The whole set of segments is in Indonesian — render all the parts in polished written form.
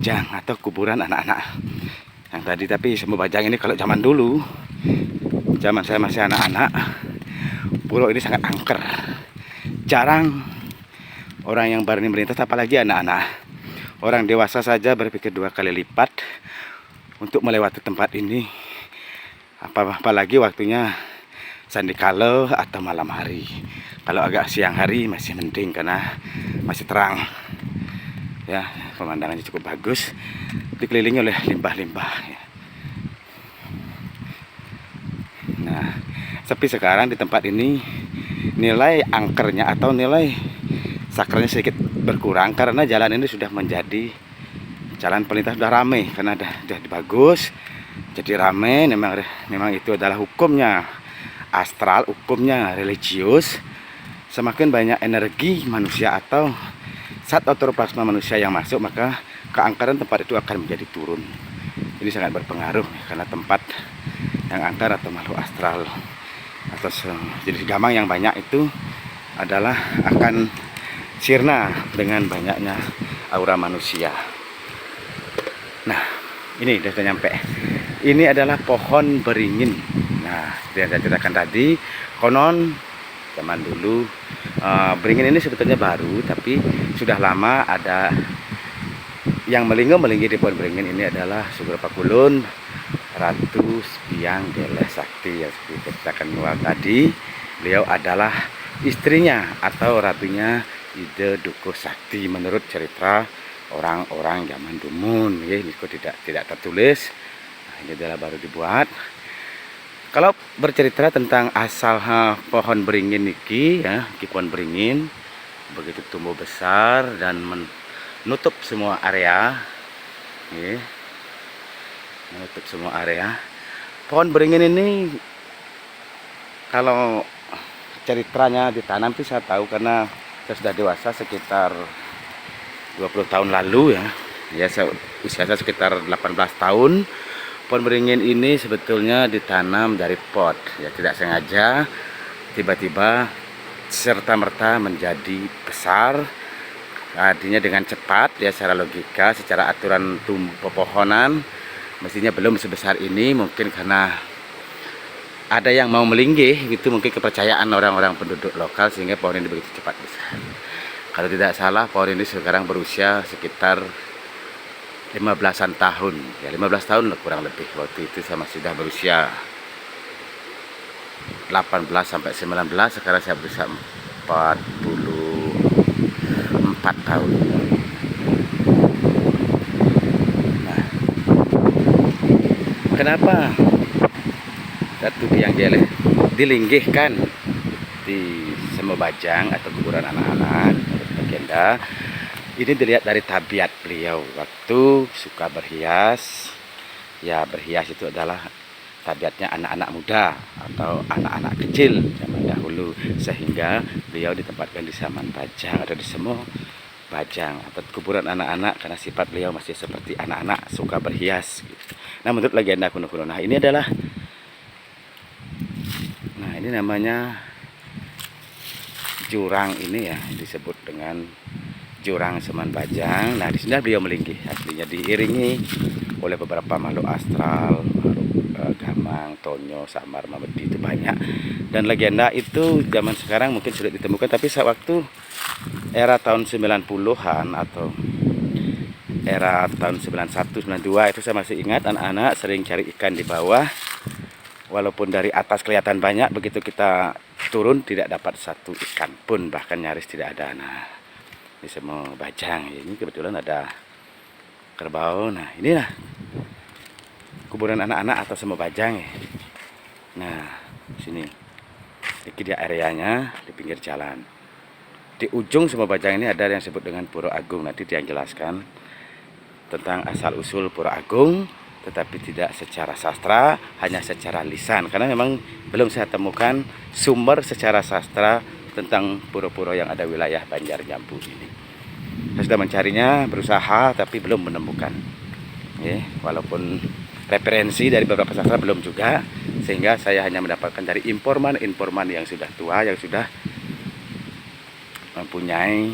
Bajang atau kuburan anak-anak yang tadi. Tapi Sumur Bajang ini kalau zaman dulu, zaman saya masih anak-anak, pulau ini sangat angker. Jarang orang yang berani melintas, apalagi anak-anak. Orang dewasa saja berpikir 2 kali lipat untuk melewati tempat ini. Apalagi waktunya sandikala atau malam hari. Kalau agak siang hari masih mending karena masih terang. Ya, pemandangannya cukup bagus, dikelilingi oleh limbah-limbah. Nah, tapi sekarang di tempat ini nilai angkernya atau nilai sakralnya sedikit berkurang karena jalan ini sudah menjadi jalan pelintas, sudah ramai karena sudah bagus, jadi ramai. Memang itu adalah hukumnya astral, hukumnya religius. Semakin banyak energi manusia atau zat autoplasma manusia yang masuk, maka keangkaran tempat itu akan menjadi turun. Ini sangat berpengaruh karena tempat yang angker atau makhluk astral atau jenis gamang yang banyak itu adalah akan sirna dengan banyaknya aura manusia. Nah, ini sudah nyampe. Ini adalah pohon beringin. Nah, yang saya ceritakan tadi, konon zaman dulu beringin ini sebetulnya baru, tapi sudah lama ada yang melinggi di pohon beringin ini adalah Sugro Pakulun, Ratu Biang Geleh Sakti yang seperti ceritakan tadi. Beliau adalah istrinya atau ratunya Ide Dukuh Sakti menurut cerita orang-orang zaman Dumun. Ya, ini tidak tertulis. Nah, ini adalah baru dibuat. Kalau bercerita tentang asal pohon beringin niki, ya, pohon beringin begitu tumbuh besar dan menutup semua area, ya, menutup semua area. Pohon beringin ini kalau ceritanya ditanam itu saya tahu karena saya sudah dewasa sekitar 20 tahun lalu, ya. Ya, usia saya sekitar 18 tahun. Pohon beringin ini sebetulnya ditanam dari pot, ya, tidak sengaja tiba-tiba serta-merta menjadi besar. Artinya dengan cepat, ya, secara logika, secara aturan pepohonan mestinya belum sebesar ini, mungkin karena ada yang mau melinggih gitu, mungkin kepercayaan orang-orang penduduk lokal sehingga pohon ini begitu cepat besar. Kalau tidak salah pohon ini sekarang berusia sekitar 15-an tahun, ya, 15 tahun kurang lebih. Waktu itu saya masih sudah berusia 18 sampai 19, sekarang saya berusia 44 tahun. Nah, kenapa Ratu Biang Geleh dilinggihkan di Sumur Bajang atau kuburan anak-anak menurut legenda? Ini dilihat dari tabiat beliau waktu suka berhias. Ya, berhias itu adalah tabiatnya anak-anak muda atau anak-anak kecil zaman dahulu, sehingga beliau ditempatkan di Saman Bajang atau di Sumur Bajang atau kuburan anak-anak karena sifat beliau masih seperti anak-anak, suka berhias gitu. Nah, menurut legenda kuno-kuno, nah ini adalah, nah ini namanya jurang ini, ya, disebut dengan Jurang Saman Bajang. Nah, di sini beliau melinggih, aslinya diiringi oleh beberapa makhluk astral, makhluk gamang, tonyo, samar, mamedi, itu banyak. Dan legenda itu zaman sekarang mungkin sudah ditemukan, tapi saat waktu era tahun 90-an atau era tahun 91, 92 itu saya masih ingat anak-anak sering cari ikan di bawah. Walaupun dari atas kelihatan banyak, begitu kita turun tidak dapat satu ikan pun, bahkan nyaris tidak ada. Nah, di Sumur Bajang ini kebetulan ada kerbau. Nah, inilah kuburan anak-anak atau Sumur Bajang, ya. Nah, sini ini dia areanya di pinggir jalan. Di ujung Sumur Bajang ini ada yang disebut dengan Pura Agung. Nanti dia jelaskan tentang asal usul Pura Agung, tetapi tidak secara sastra, hanya secara lisan, karena memang belum saya temukan sumber secara sastra tentang pura-pura yang ada wilayah Banjar Jambu ini. Saya sudah mencarinya, berusaha, tapi belum menemukan. Ya, walaupun referensi dari beberapa sastra belum juga, sehingga saya hanya mendapatkan dari informan-informan yang sudah tua, yang sudah mempunyai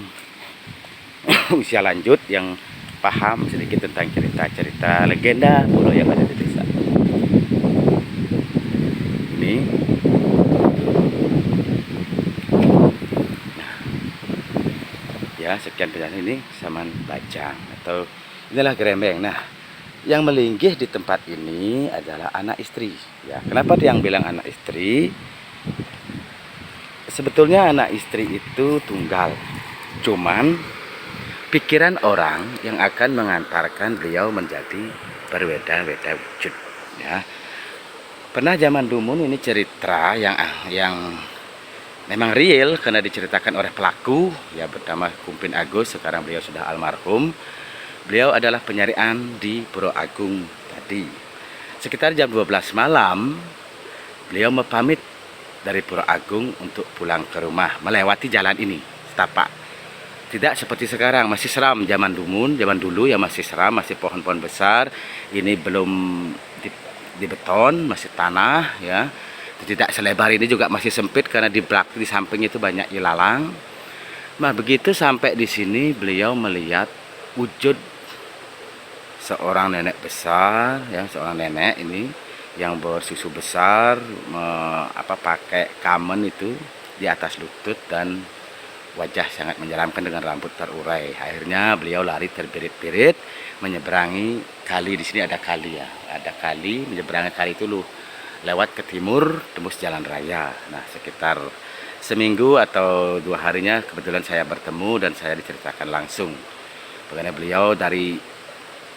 usia lanjut, yang paham sedikit tentang cerita-cerita legenda pura yang ada di desa ini. Ya, sekian penjelasan ini Saman Bajang atau inilah Grembeng. Nah, yang melinggih di tempat ini adalah anak istri. Ya, kenapa dia yang bilang anak istri? Sebetulnya anak istri itu tunggal. Cuman pikiran orang yang akan mengantarkan beliau menjadi berbeda-beda wujud. Ya, pernah zaman dulu ini cerita yang memang real karena diceritakan oleh pelaku ya, bernama Kumpin Agus, sekarang beliau sudah almarhum. Beliau adalah penyarian di Puro Agung tadi. Sekitar jam 12 malam beliau pamit dari Puro Agung untuk pulang ke rumah melewati jalan ini setapak. Tidak seperti sekarang, masih seram zaman dulu ya, masih seram, masih pohon-pohon besar. Ini belum di beton, masih tanah ya. Tidak selebar ini, juga masih sempit karena di belakang di samping itu banyak ilalang. Nah, begitu sampai di sini beliau melihat wujud seorang nenek besar ya, seorang nenek ini yang bersusu besar, pakai kamen itu di atas lutut dan wajah sangat menyeramkan dengan rambut terurai. Akhirnya beliau lari terbirit-birit menyeberangi kali. Di sini ada kali ya, ada kali, menyeberangi kali itu lewat ke timur tembus jalan raya. Nah, sekitar seminggu atau 2 harinya kebetulan saya bertemu dan saya diceritakan langsung bagaimana beliau dari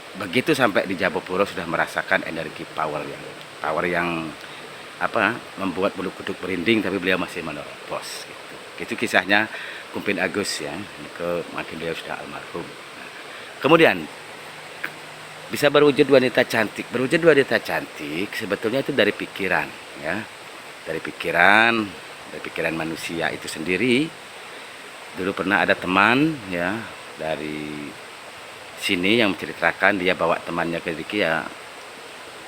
begitu sampai di Japopuro sudah merasakan energi power yang membuat bulu kuduk merinding, tapi beliau masih menerobos gitu. Itu kisahnya Kumpin Agus ya, makin beliau sudah almarhum. Kemudian bisa berwujud wanita cantik. Berwujud wanita cantik sebetulnya itu dari pikiran ya. Dari pikiran manusia itu sendiri. Dulu pernah ada teman ya dari sini yang menceritakan dia bawa temannya ke Diki ya,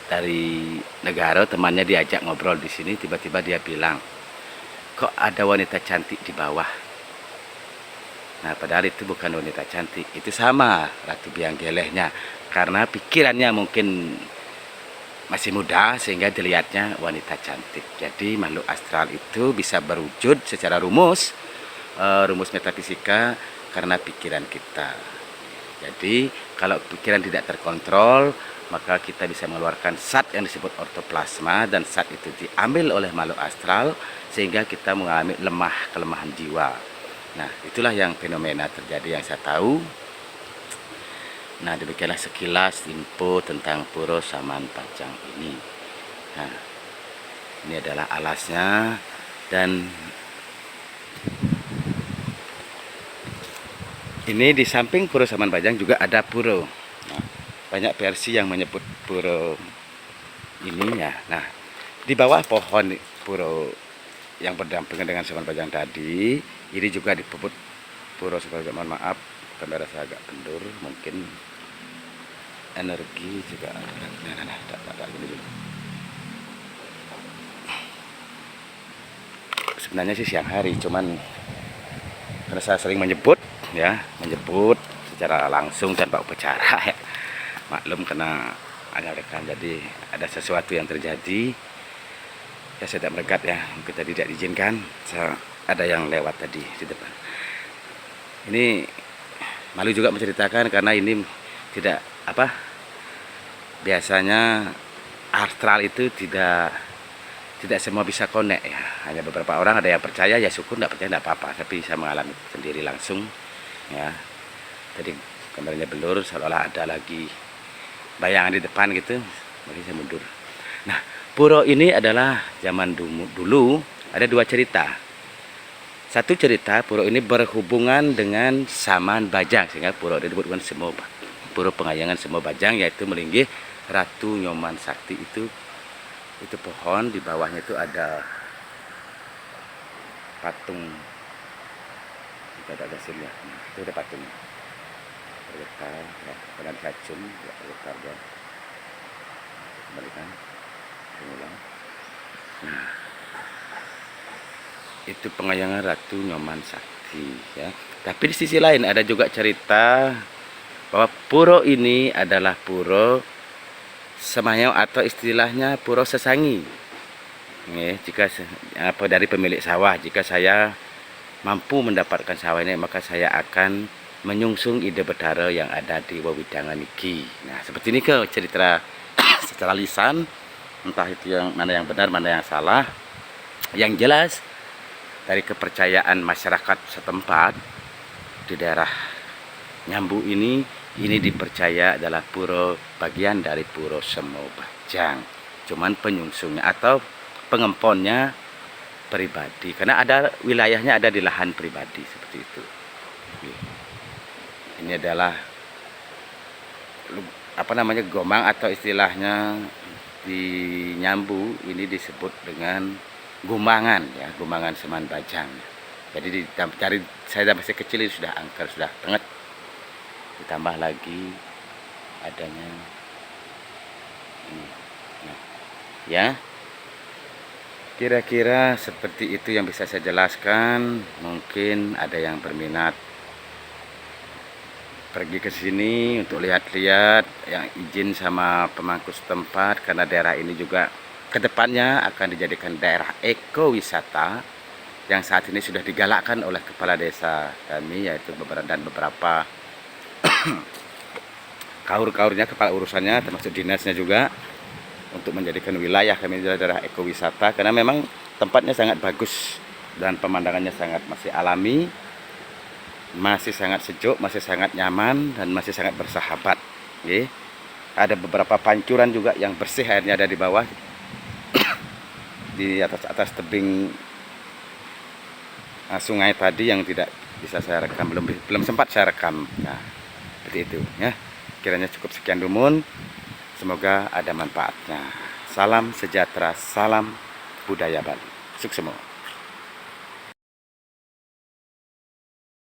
dari negara. Temannya diajak ngobrol di sini, tiba-tiba dia bilang, kok ada wanita cantik di bawah. Nah, padahal itu bukan wanita cantik, itu sama Ratu Biang Gelehnya, karena pikirannya mungkin masih muda sehingga dilihatnya wanita cantik. Jadi makhluk astral itu bisa berwujud secara rumus metafisika karena pikiran kita. Jadi kalau pikiran tidak terkontrol, maka kita bisa mengeluarkan zat yang disebut ortoplasma, dan zat itu diambil oleh makhluk astral sehingga kita mengalami kelemahan jiwa. Nah, itulah yang fenomena terjadi yang saya tahu. Nah, demikianlah sekilas info tentang Puro Saman Bajang ini. Nah, ini adalah alasnya, dan ini di samping Puro Saman Bajang juga ada puro. Nah, banyak versi yang menyebut puro ini ya. Nah, di bawah pohon puro yang berdampingan dengan Saman Bajang tadi, ini juga disebut Puro Saman Bajang. Mohon maaf, kamera saya agak kendur, mungkin energi juga ada ini dulu. Sebenarnya sih siang hari, cuman karena saya sering menyebut secara langsung tanpa upacara ya. Maklum karena hanya rekan, jadi ada sesuatu yang terjadi ya, saya tidak meregat ya, mungkin tadi tidak diizinkan. Ada yang lewat tadi di depan. Ini malu juga menceritakan karena ini tidak biasanya astral itu tidak semua bisa connect ya. Hanya beberapa orang, ada yang percaya ya syukur, tidak percaya tidak apa-apa, tapi saya mengalami sendiri langsung ya. Tadi kameranya blur, seolah-olah ada lagi bayangan di depan gitu, makanya saya mundur. Nah, puro ini adalah zaman dulu ada 2 cerita. Satu cerita puro ini berhubungan dengan Saman Bajang, sehingga puro ini disebutkan Puro Pengayangan Semo Bajang, yaitu melinggih Ratu Nyoman Sakti. Itu pohon, di bawahnya itu ada patung, kita ada hasilnya. Itu ada patung bergetar ya, dengan racun ya, bergetar ya, kembalikan ulang. Nah, itu pengayangan Ratu Nyoman Sakti ya. Tapi di sisi lain ada juga cerita bahwa puro ini adalah puro semayau atau istilahnya puro sesangi. Jika dari pemilik sawah, jika saya mampu mendapatkan sawah ini, maka saya akan menyungsung ide betara yang ada di wewidangan iki. Nah, seperti ini ke cerita secara lisan, entah itu yang mana yang benar, mana yang salah. Yang jelas dari kepercayaan masyarakat setempat di daerah Nyambu ini dipercaya adalah puro bagian dari puro Semo Bajang. Cuman penyungsungnya atau pengemponnya pribadi, karena ada wilayahnya ada di lahan pribadi seperti itu. Ini adalah gomang atau istilahnya di Nyambu ini disebut dengan gumangan, ya, gumangan Seman Bajang. Jadi dari saya masih kecil ini sudah angker, sudah banget. Ditambah lagi adanya ini. Nah, ya, kira-kira seperti itu yang bisa saya jelaskan. Mungkin ada yang berminat pergi ke sini untuk lihat-lihat, yang izin sama pemangku setempat, karena daerah ini juga kedepannya akan dijadikan daerah ekowisata yang saat ini sudah digalakkan oleh kepala desa kami, yaitu beberapa kaur-kaurnya, kepala urusannya, termasuk dinasnya juga, untuk menjadikan wilayah kami daerah ekowisata, karena memang tempatnya sangat bagus dan pemandangannya sangat masih alami, masih sangat sejuk, masih sangat nyaman, dan masih sangat bersahabat. Ada beberapa pancuran juga yang bersih, airnya ada di bawah, di atas tebing sungai tadi yang tidak bisa saya rekam, belum sempat saya rekam. Nah, seperti itu ya. Kiranya cukup sekian dulu. Semoga ada manfaatnya. Salam sejahtera, salam budaya Bali. Suksemo.